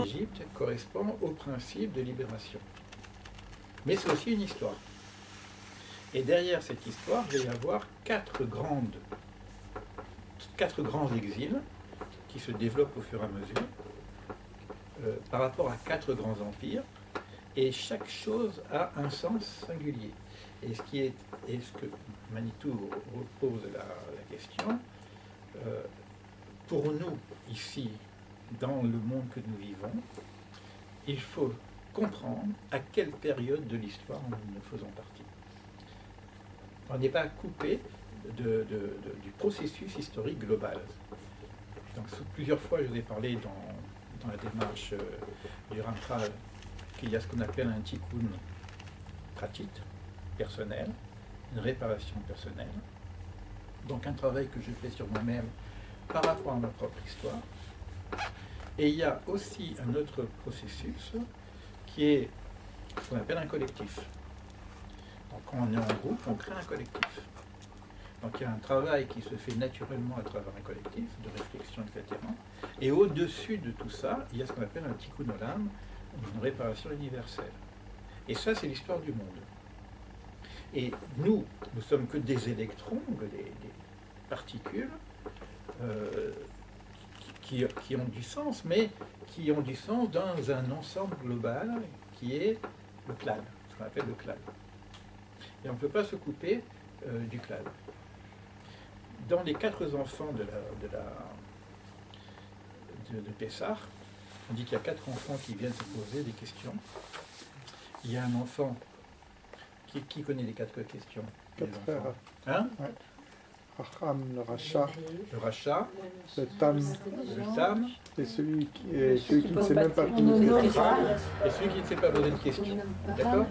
l'Égypte correspond au principe de libération. Mais c'est aussi une histoire. Et derrière cette histoire, il va y avoir quatre grands exils qui se développent au fur et à mesure par rapport à quatre grands empires, et chaque chose a un sens singulier. Et ce que Manitou pose la question, pour nous, ici, dans le monde que nous vivons, il faut comprendre à quelle période de l'histoire nous faisons partie. On n'est pas coupé du processus historique global. Donc, plusieurs fois, je vous ai parlé dans la démarche du Ramchal qu'il y a ce qu'on appelle un tikkun pratit, personnel, une réparation personnelle. Donc, un travail que je fais sur moi-même par rapport à ma propre histoire. Et il y a aussi un autre processus qui est ce qu'on appelle un collectif. Donc, quand on est en groupe, on crée un collectif. Donc, il y a un travail qui se fait naturellement à travers un collectif, de réflexion, etc. Et au-dessus de tout ça, il y a ce qu'on appelle un tikkun olam, une réparation universelle. Et ça, c'est l'histoire du monde. Et nous sommes que des électrons, des particules, qui ont du sens, mais qui ont du sens dans un ensemble global qui est le clan, ce qu'on appelle le clan. Et on ne peut pas se couper du clan. Dans les quatre enfants de Pessah, on dit qu'il y a quatre enfants qui viennent se poser des questions. Il y a un enfant qui connaît les quatre questions. Quatre frères. Hein? Ouais. Racham, le rachat, le tam, et celui qui ne sait même pas poser de question. Et celui qui ne sait pas poser de questions. D'accord?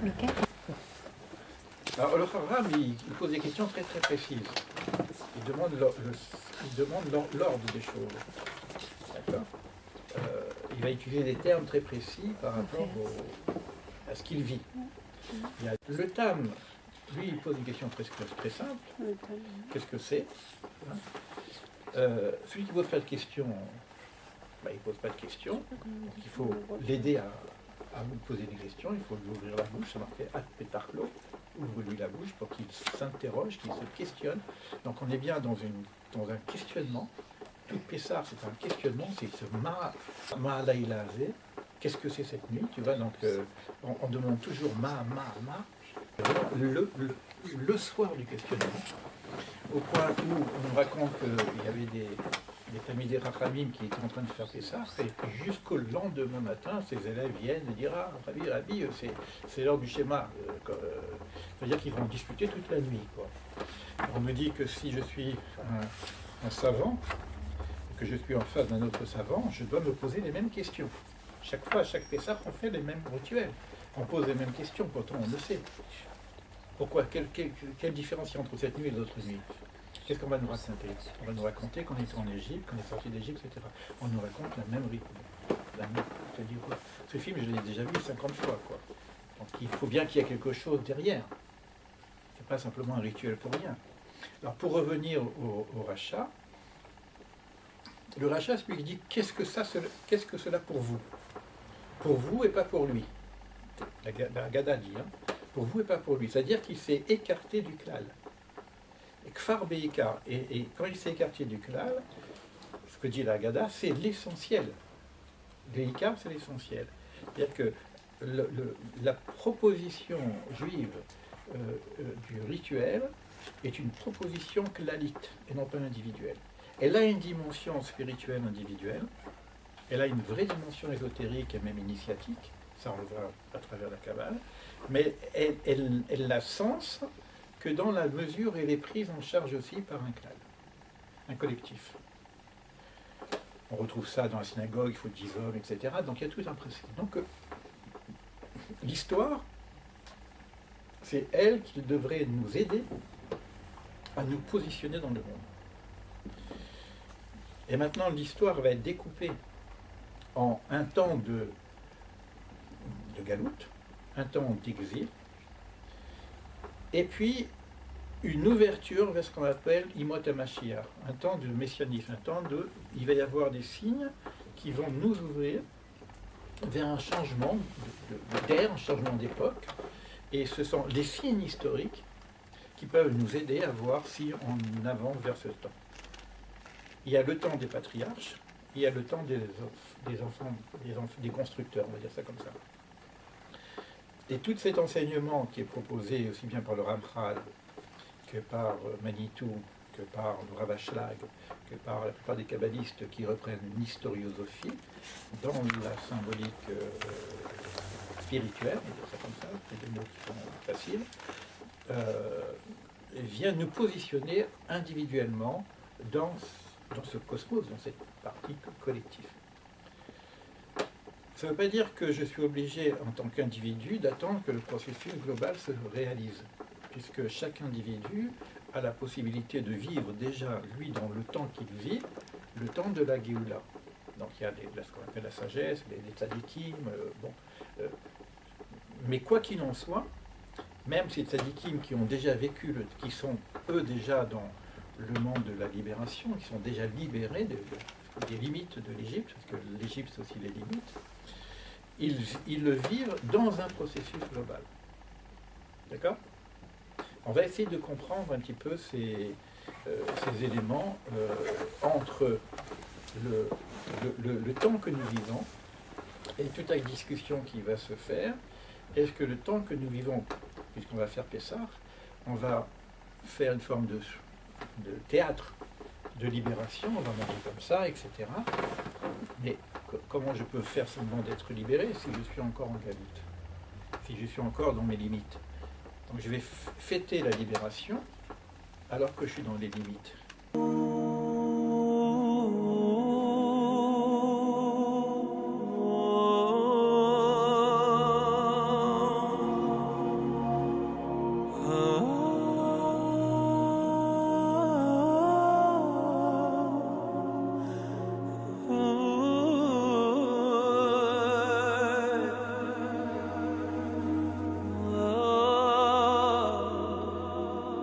Alors le Chacham, il pose des questions très très précises. Il demande l'ordre des choses. D'accord? Il va utiliser des termes très précis par rapport à ce qu'il vit. Il y a le tam. Lui, il pose une question très simple. Qu'est-ce que c'est? Celui qui ne pose pas de questions, il ne pose pas de questions. Donc il faut l'aider à vous poser des questions. Il faut lui ouvrir la bouche. C'est marqué « At petarlo ». Ouvre-lui la bouche pour qu'il s'interroge, qu'il se questionne. Donc on est bien dans un questionnement. Tout Pessah, c'est un questionnement. C'est ce « ma laïlazé ». Qu'est-ce que c'est cette nuit? Tu vois, donc on demande toujours « ma ». Le soir du questionnement, au point où on nous raconte qu'il y avait des Tamidei Rachamim qui étaient en train de faire Pessah, et jusqu'au lendemain matin, ces élèves viennent et dire « Ah, Rabbi, c'est l'heure du schéma ». C'est-à-dire qu'ils vont discuter toute la nuit, quoi. On me dit que si je suis un savant, et que je suis en face d'un autre savant, je dois me poser les mêmes questions. Chaque fois, à chaque Pessah, on fait les mêmes rituels. On pose les mêmes questions, pourtant on le sait. Pourquoi? Quelle différence il y a entre cette nuit et l'autre nuit? Qu'est-ce qu'on va nous raconter? On va nous raconter qu'on était en Égypte, qu'on est sorti d'Égypte, etc. On nous raconte la même rythme. Je dis quoi? Ce film, je l'ai déjà vu 50 fois, quoi. Donc il faut bien qu'il y ait quelque chose derrière. C'est pas simplement un rituel pour rien. Alors pour revenir au rachat, le rachat, c'est lui qui dit qu'est-ce que cela pour vous? Pour vous et pas pour lui. La Gada dit, hein, pour vous et pas pour lui. C'est-à-dire qu'il s'est écarté du klal. Et kfar beikar. Et quand il s'est écarté du klal, ce que dit la Gada, c'est l'essentiel. Beikar, c'est l'essentiel. C'est-à-dire que la proposition juive du rituel est une proposition klalite et non pas individuelle. Elle a une dimension spirituelle individuelle, elle a une vraie dimension ésotérique et même initiatique, ça on le voit à travers la Kabbale, mais elle n'a sens que dans la mesure où elle est prise en charge aussi par un klal, un collectif. On retrouve ça dans la synagogue, il faut 10 hommes, etc. Donc il y a tout un principe. Donc l'histoire, c'est elle qui devrait nous aider à nous positionner dans le monde. Et maintenant, l'histoire va être découpée en un temps de galoute, un temps d'exil, et puis une ouverture vers ce qu'on appelle Imot HaMashiach, un temps de messianisme, un temps de... Il va y avoir des signes qui vont nous ouvrir vers un changement d'ère, un changement d'époque, et ce sont des signes historiques qui peuvent nous aider à voir si on avance vers ce temps. Il y a le temps des patriarches, il y a le temps des constructeurs, on va dire ça comme ça. Et tout cet enseignement qui est proposé aussi bien par le Ramchal que par Manitou, que par le Rav Ashlag, que par la plupart des kabbalistes qui reprennent une historiosophie dans la symbolique spirituelle, on va dire ça comme ça, c'est des mots qui sont faciles, vient nous positionner individuellement dans ce cosmos, dans cette partie collective. Ça ne veut pas dire que je suis obligé, en tant qu'individu, d'attendre que le processus global se réalise, puisque chaque individu a la possibilité de vivre déjà, lui, dans le temps qu'il vit, le temps de la Géoula. Donc il y a ce qu'on appelle la sagesse, les tzadikim, mais quoi qu'il en soit, même ces tzadikim qui ont déjà vécu, qui sont eux déjà dans le monde de la libération, qui sont déjà libérés des limites de l'Égypte, parce que l'Égypte c'est aussi les limites, ils le vivent dans un processus global. D'accord ? On va essayer de comprendre un petit peu ces éléments entre le temps que nous vivons et toute la discussion qui va se faire. Est-ce que le temps que nous vivons, puisqu'on va faire Pessah, on va faire une forme de théâtre de libération, on va manger comme ça, etc. Mais comment je peux faire semblant d'être libéré si je suis encore en galoute, si je suis encore dans mes limites? Donc je vais fêter la libération alors que je suis dans les limites.